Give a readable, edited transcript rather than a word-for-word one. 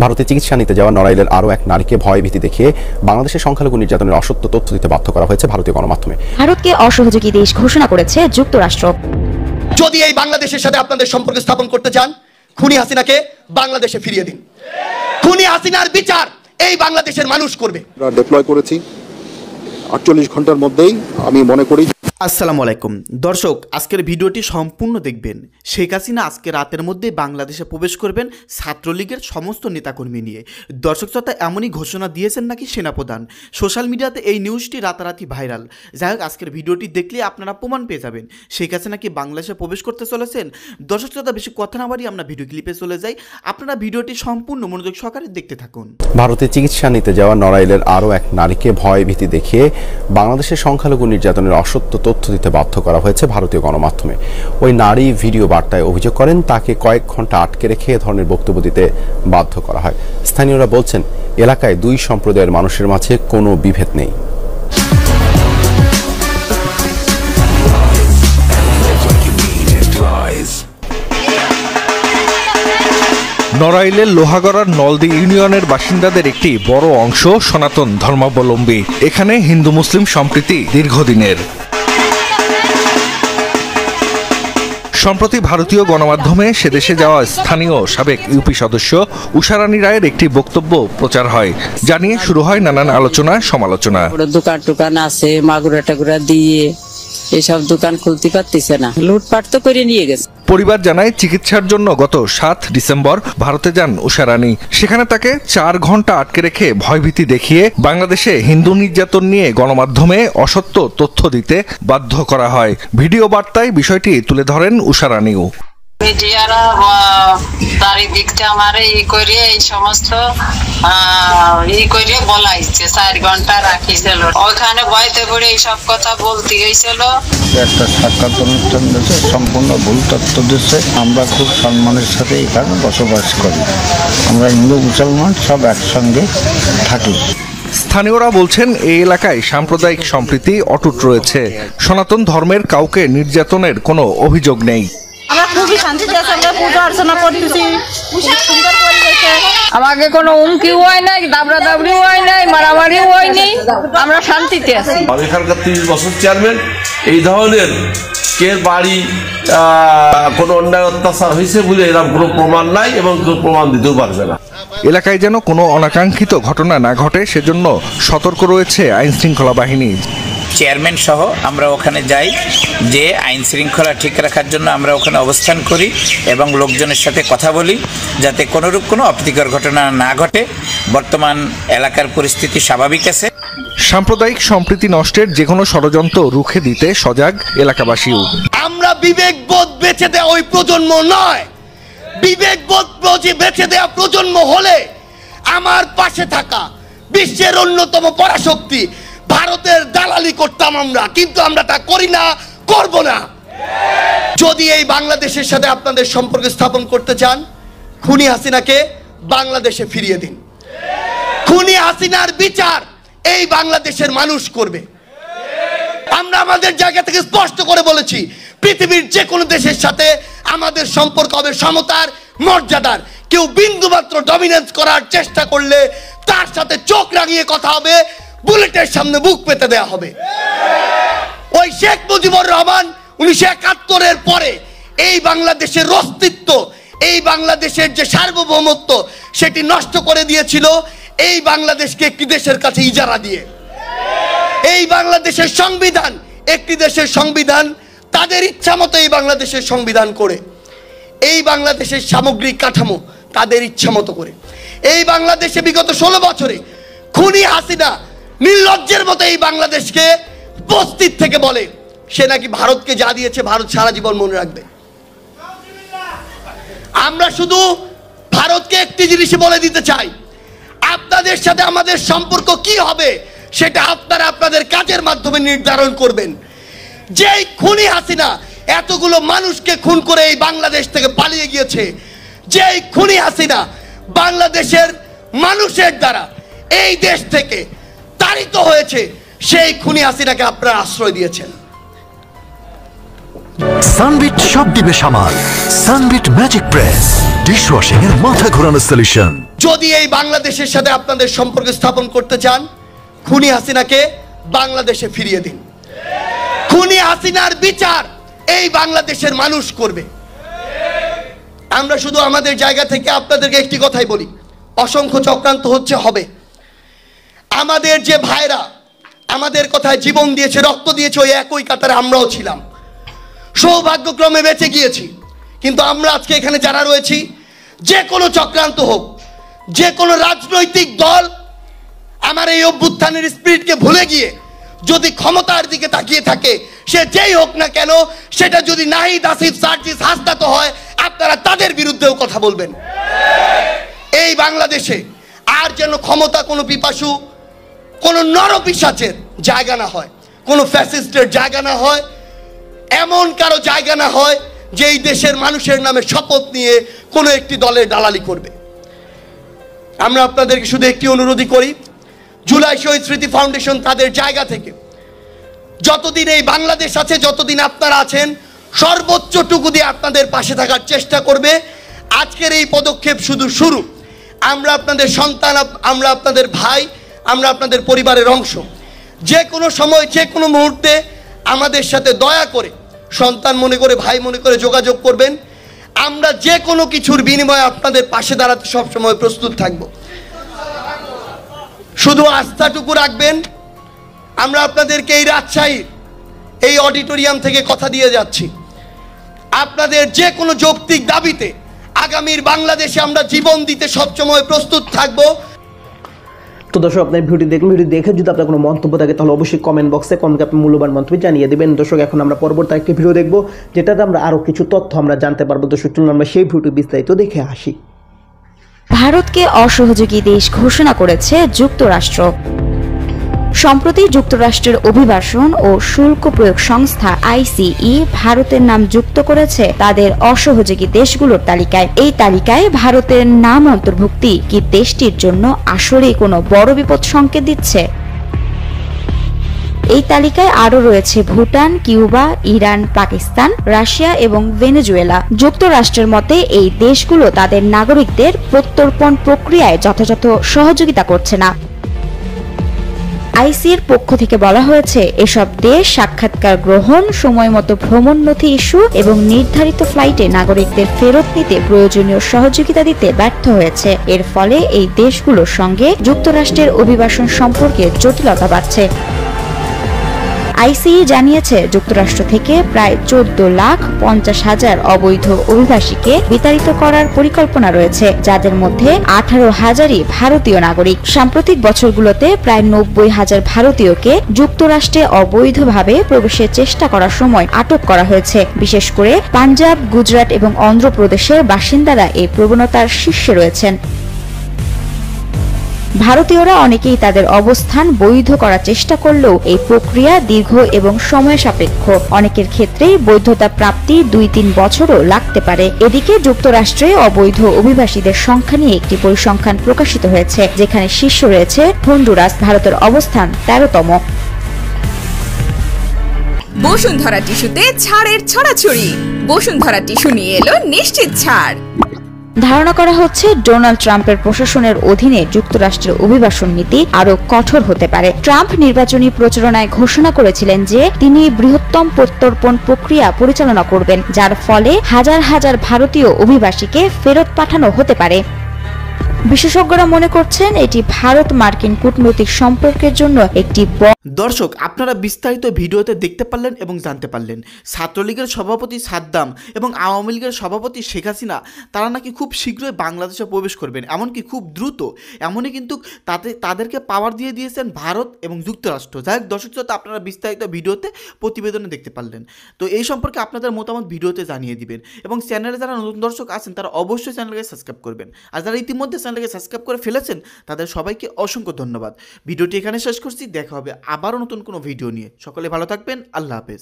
ভারতে চিকিৎসা নিতে যাওয়া নড়াইলের আরও এক নারীকে ভয়ভীতি দেখিয়ে বাংলাদেশের সংখ্যালঘু নির্যাতনের অসত্য তথ্য দিতে বাধ্য করা হয়েছে ভারতীয় গণমাধ্যমে। ভারতকে অসহযোগী দেশ ঘোষণা করেছে যুক্তরাষ্ট্র। যদি এই বাংলাদেশের সাথে আপনাদের সম্পর্ক স্থাপন করতে চান, খুনি হাসিনাকে বাংলাদেশে ফিরিয়ে দিন। খুনি হাসিনার বিচার এই বাংলাদেশের মানুষ করবে। আমরা ডিপ্লয় করেছি 48 ঘন্টার মধ্যেই, আমি মনে করি। আসসালামু আলাইকুম দর্শক, আজকের ভিডিওটি সম্পূর্ণ দেখবেন। শেখ হাসিনা আজকে রাতের মধ্যে বাংলাদেশে প্রবেশ করবেন ছাত্রলীগের সমস্ত নেতাকর্মী নিয়ে। দর্শক শ্রোতা, এমনই ঘোষণা দিয়েছেন নাকি সেনাপ্রধান। সোশ্যাল মিডিয়াতে এই নিউজটি রাতারাতি ভাইরাল। যাই হোক, আজকের ভিডিওটি দেখলে আপনারা প্রমাণ পেয়ে যাবেন শেখ হাসিনা কি বাংলাদেশে প্রবেশ করতে চলেছেন। দর্শক শ্রোতা, বেশি কথা না বাড়িয়ে আমরা ভিডিও ক্লিপে চলে যাই। আপনারা ভিডিওটি সম্পূর্ণ মনোযোগ সহকারে দেখতে থাকুন। ভারতে চিকিৎসা নিতে যাওয়া নড়াইলের আরও এক নারীকে ভয়ভীতি দেখিয়ে বাংলাদেশের সংখ্যালঘু নির্যাতনের অসত্য তথ্য দিতে বাধ্য করা হয়েছে ভারতীয় গণমাধ্যমে। ওই নারী ভিডিও বার্তায় অভিযোগ করেন তাকে কয়েক ঘন্টা আটকে রেখে এ ধরনের বক্তব্য দিতে বাধ্য করা হয়। স্থানীয়রা বলছেন, এলাকায় দুই সম্প্রদায়ের মানুষের মাঝে কোনো বিভেদ নেই। নড়াইলের লোহাগড়ার নলদি ইউনিয়নের বাসিন্দাদের একটি বড় অংশ সনাতন ধর্মাবলম্বী। এখানে হিন্দু মুসলিম সম্প্রীতি দীর্ঘদিনের। সম্প্রতি ভারতীয় গণমাধ্যমে সেদেশে যাওয়া স্থানীয় সাবেক ইউপি সদস্য উষারানী রায়ের একটি বক্তব্য প্রচার হয়, যা নিয়ে শুরু হয় নানান আলোচনা সমালোচনা। দোকান আছে, মাগুরা টাগুরা দিয়ে এসব দোকান খুলতে পারতেছে না, লুটপাট তো করে নিয়ে গেছে। পরিবার জানায়, চিকিৎসার জন্য গত 7 ডিসেম্বর ভারতে যান উষারানী। সেখানে তাকে 4 ঘন্টা আটকে রেখে ভয়ভীতি দেখিয়ে বাংলাদেশে হিন্দু নির্যাতন নিয়ে গণমাধ্যমে অসত্য তথ্য দিতে বাধ্য করা হয়। ভিডিও বার্তায় বিষয়টি তুলে ধরেন উষারানীও। মিডিয়ারা চারিদিকটা আমারে এই সমস্ত বলাইছে, 4 ঘন্টা রাখিছিল ওখানে ভয়তে পড়ে এইসব কথা বলতে হয়েছিল। একটা সাক্ষাৎ অনুষ্ঠান দিয়েছে, সম্পূর্ণ ভুল তথ্য দিচ্ছে। আমরা খুব সম্মানের সাথে এখানে বসবাস করি, আমরা হিন্দু মুসলমান সব একসঙ্গে থাকি। স্থানীয়রা বলছেন, এই এলাকায় সাম্প্রদায়িক সম্প্রীতি অটুট রয়েছে। সনাতন ধর্মের কাউকে নির্যাতনের কোনো অভিযোগ নেই। আমরা খুবই শান্তিতে আছি, আমরা পূজা অর্চনা করতেছি, সুন্দর পরিবেশে। আমাকে কোনো হুমকিও হয় নাই, দাবড়া দাবড়িও হয় নাই, মারামারিও হয়নি, আমরা শান্তিতে আছি। এখানকার 30 বছর চেয়ারম্যান এই ধরনের কে বাড়ি কোনো অন্যায় অত্যাচার হয়েছে বলে এরকম কোনো প্রমাণ নাই এবং কেউ প্রমাণ দিতেও পারবে না। এলাকায় যেন কোনো অনাকাঙ্ক্ষিত ঘটনা না ঘটে, সেজন্য সতর্ক রয়েছে আইন শৃঙ্খলা বাহিনী। চেয়ারম্যান সহ আমরা ওখানে যাই, যে আইন শৃঙ্খলা ঠিক রাখার জন্য আমরা ওখানে অবস্থান করি এবং লোকজনের সাথে কথা বলি, যাতে কোনোরূপ কোনো অপ্রীতিকর ঘটনা না ঘটে। বর্তমান এলাকার পরিস্থিতি স্বাভাবিক আছে। সাম্প্রদায়িক সম্প্রীতি নষ্টের যে কোনো ষড়যন্ত্র রুখে দিতে সজাগ এলাকাবাসীও। আমরা বিবেকবোধ বেঁচে দেওয়া ওই প্রজন্ম নয়, বিবেকবোধ বেঁচে দেওয়া প্রজন্ম হলে আমার পাশে থাকা বিশ্বের অন্যতম পরাশক্তি ভারতের দালালি করতাম আমরা, কিন্তু আমরা তা করি না, করব না। যদি এই বাংলাদেশের সাথে আপনাদের সম্পর্ক স্থাপন করতে চান, খুনি হাসিনাকে বাংলাদেশে ফিরিয়ে দিন। খুনি হাসিনার বিচার এই বাংলাদেশের মানুষ করবে। আমরা আমাদের জায়গা থেকে স্পষ্ট করে বলেছি, পৃথিবীর যে কোনো দেশের সাথে আমাদের সম্পর্ক হবে সমতার, মর্যাদার। কেউ বিন্দুমাত্র ডমিনেন্স করার চেষ্টা করলে তার সাথে চোখ রাঙিয়ে কথা হবে, বুলেটের সামনে বুক পেতে দেওয়া হবে। ওই শেখ মুজিবুর রহমান 1971-এর পরে এই বাংলাদেশের অস্তিত্ব, এই বাংলাদেশের যে সার্বভৌমত্ব, সেটি নষ্ট করে দিয়েছিল এই বাংলাদেশকে একটি দেশের কাছে ইজারা দিয়ে। এই বাংলাদেশের সংবিধান একটি দেশের সংবিধান, তাদের ইচ্ছা মতো এই বাংলাদেশের সংবিধান করে, এই বাংলাদেশের সামগ্রিক কাঠামো তাদের ইচ্ছা মতো করে। এই বাংলাদেশে বিগত 16 বছরে খুনি হাসিনা নির্লজ্জের মতো এই বাংলাদেশকে উপস্থিত থেকে বলে সে নাকি ভারতকে যা দিয়েছে ভারত সারা জীবন মনে রাখবে। আমরা শুধু ভারতকে একটি জিনিস বলে দিতে চাই, আপনাদের সাথে আমাদের সম্পর্ক কি হবে সেটা আপনারা আপনাদের কাজের মাধ্যমে নির্ধারণ করবেন। যেই খুনি হাসিনা এতগুলো মানুষকে খুন করে এই বাংলাদেশ থেকে পালিয়ে গিয়েছে, যেই খুনি হাসিনা বাংলাদেশের মানুষের দ্বারা এই দেশ থেকে তাড়িত হয়েছে, সেই খুনি হাসিনাকে আপনারা আশ্রয় দিয়েছেন। সানবিট সব দিবে সামাল, সানবিট ম্যাজিক প্রেস। ডিশওয়াশিং এর মাথা ঘোরানো সলিউশন। যদি এই বাংলাদেশের সাথে আপনাদের সম্পর্ক স্থাপন করতে চান, খুনি হাসিনাকে বাংলাদেশে ফিরিয়ে দিন। খুনি হাসিনার বিচার এই বাংলাদেশের মানুষ করবে। আমরা শুধু আমাদের জায়গা থেকে আপনাদেরকে একটি কথাই বলি, অসংখ্য চক্রান্ত হচ্ছে, হবে। আমাদের যে ভাইরা আমাদের কথায় জীবন দিয়েছে, রক্ত দিয়েছে, ওই একই কাতারে আমরাও ছিলাম, সৌভাগ্যক্রমে বেঁচে গিয়েছি। কিন্তু আমরা আজকে এখানে যারা রয়েছি, যে কোনো চক্রান্ত হোক, যে কোনো রাজনৈতিক দল আমার এই অভ্যুত্থানের স্পিরিটকে ভুলে গিয়ে যদি ক্ষমতার দিকে তাকিয়ে থাকে, সে যেই হোক না কেন, সেটা যদি নাহিদ, আসিফ, সার্জিস, হাসনাত হয়, আপনারা তাদের বিরুদ্ধেও কথা বলবেন। এই বাংলাদেশে আর যেন ক্ষমতা কোনো পিপাসু, কোনো নরপিশাচের জায়গা না হয়, কোনো ফ্যাসিস্টের জায়গা না হয়, এমন কারো জায়গা না হয় যে এই দেশের মানুষের নামে শপথ নিয়ে কোনো একটি দলের দালালি করবে। আমরা আপনাদেরকে শুধু একটি অনুরোধই করি, জুলাই শহীদ স্মৃতি ফাউন্ডেশন তাদের জায়গা থেকে যতদিন এই বাংলাদেশ আছে, যতদিন আপনারা আছেন, সর্বোচ্চটুকু দিয়ে আপনাদের পাশে থাকার চেষ্টা করবে। আজকের এই পদক্ষেপ শুধু শুরু। আমরা আপনাদের সন্তান, আমরা আপনাদের ভাই, আমরা আপনাদের পরিবারের অংশ। যে কোনো সময়, যে কোনো মুহূর্তে আমাদের সাথে দয়া করে, সন্তান মনে করে, ভাই মনে করে যোগাযোগ করবেন। আমরা যে কোনো কিছুর বিনিময়ে আপনাদের পাশে দাঁড়াতে সবসময় প্রস্তুত থাকব। শুধু আস্থাটুকু রাখবেন। আমরা আপনাদেরকে এই রাজশাহীর এই অডিটোরিয়াম থেকে কথা দিয়ে যাচ্ছি, আপনাদের যে কোনো যৌক্তিক দাবিতে আগামীর বাংলাদেশে আমরা জীবন দিতে সবসময় প্রস্তুত থাকব। তো দর্শক, আপনার ভিডিও দেখুন, ভিডিও দেখে যদি আপনার কোনো মন্তব্য থাকে তাহলে অবশ্যই কমেন্ট বক্সে আপনার মূল্যবান মন্তব্য জানিয়ে দেবেন। দর্শক, এখন আমরা পরবর্তী একটি ভিডিও দেখব, যেটাতে আমরা আরও কিছু তথ্য আমরা জানতে পারবো। দর্শক, চলুন আমরা সেই ভিডিও বিস্তারিত দেখে আসি। ভারতকে অসহযোগী দেশ ঘোষণা করেছে যুক্তরাষ্ট্র। সম্প্রতি যুক্তরাষ্ট্রের অভিবাসন ও শুল্ক প্রয়োগ সংস্থা আইসিই ভারতের নাম যুক্ত করেছে তাদের অসহযোগী দেশগুলোর তালিকায়। এই তালিকায় ভারতের নাম অন্তর্ভুক্তি কি দেশটির জন্য আসলেই কোনো বড় বিপদ সংকেত দিচ্ছে? এই তালিকায় আরও রয়েছে Bhutan, Cuba, Iran, Pakistan, Russia এবং ভেনেজুয়েলা। যুক্তরাষ্ট্রের মতে এই দেশগুলো তাদের নাগরিকদের প্রত্যর্পণ প্রক্রিয়ায় যথাযথ সহযোগিতা করছে না। আইসির পক্ষ থেকে বলা হয়েছে, এসব দেশ সাক্ষাৎকার গ্রহণ, সময়মতো ভ্রমণ নথি ইস্যু এবং নির্ধারিত ফ্লাইটে নাগরিকদের ফেরত নিতে প্রয়োজনীয় সহযোগিতা দিতে ব্যর্থ হয়েছে। এর ফলে এই দেশগুলোর সঙ্গে যুক্তরাষ্ট্রের অভিবাসন সম্পর্কে জটিলতা বাড়ছে। আইসিই জানিয়েছে, যুক্তরাষ্ট্র থেকে প্রায় 14,50,000 অবৈধ অভিবাসীকে বিতাড়িত করার পরিকল্পনা রয়েছে, যাদের মধ্যে 18,000ই ভারতীয় নাগরিক। সাম্প্রতিক বছরগুলোতে প্রায় 90,000 ভারতীয়কে যুক্তরাষ্ট্রে অবৈধভাবে প্রবেশের চেষ্টা করার সময় আটক করা হয়েছে। বিশেষ করে পাঞ্জাব, গুজরাট এবং অন্ধ্রপ্রদেশের বাসিন্দারা এই প্রবণতার শীর্ষে রয়েছেন। ভারতীয়রা অনেকেই তাদের অবস্থান বৈধ করার চেষ্টা করলেও এই প্রক্রিয়া দীর্ঘ এবং সময় সাপেক্ষ। অনেকের ক্ষেত্রেই বৈধতা প্রাপ্তি 2-3 বছরও লাগতে পারে। এদিকে যুক্তরাষ্ট্রে অবৈধ অভিবাসীদের সংখ্যা নিয়ে একটি পরিসংখ্যান প্রকাশিত হয়েছে, যেখানে শীর্ষে রয়েছে হন্ডুরাস, ভারতের অবস্থান 13তম। বসুন্ধরা টিস্যুতে ছাড়ের ছড়াছড়ি। বসুন্ধরা টিস্যু নিয়ে এলো নিশ্চিত ছাড়। ধারণা করা হচ্ছে, ডোনাল্ড ট্রাম্পের প্রশাসনের অধীনে যুক্তরাষ্ট্রের অভিবাসন নীতি আরো কঠোর হতে পারে। ট্রাম্প নির্বাচনী প্রচারণায় ঘোষণা করেছিলেন যে তিনি বৃহত্তম প্রত্যর্পণ প্রক্রিয়া পরিচালনা করবেন, যার ফলে হাজার হাজার ভারতীয় অভিবাসীকে ফেরত পাঠানো হতে পারে। বিশেষজ্ঞরা মনে করছেন এটি ভারত মার্কিন কূটনৈতিক সম্পর্কের জন্য একটি দর্শক, আপনারা বিস্তারিত ভিডিওতে দেখতে পারলেন এবং জানতে পারলেন ছাত্রলীগের সভাপতি সাদ্দাম এবং আওয়ামী লীগের সভাপতি শেখ হাসিনা তারা নাকি খুব শীঘ্রই বাংলাদেশে প্রবেশ করবেন, এমনকি খুব দ্রুত। এমনই কিন্তু তাদেরকে পাওয়ার দিয়ে দিয়েছেন ভারত এবং যুক্তরাষ্ট্র। যাই হোক দর্শক, আপনারা বিস্তারিত ভিডিওতে প্রতিবেদনে দেখতে পারলেন। তো এই সম্পর্কে আপনাদের মতামত ভিডিওতে জানিয়ে দিবেন এবং চ্যানেলে যারা নতুন দর্শক আছেন তারা অবশ্যই চ্যানেলকে সাবস্ক্রাইব করবেন। আর যারা ইতিমধ্যে চ্যানেলকে সাবস্ক্রাইব করে ফেলেছেন তাদের সবাইকে অসংখ্য ধন্যবাদ। ভিডিওটি এখানে শেষ করছি, দেখা হবে আবারও নতুন কোনো ভিডিও নিয়ে। সকলে ভালো থাকবেন, আল্লাহ হাফেজ।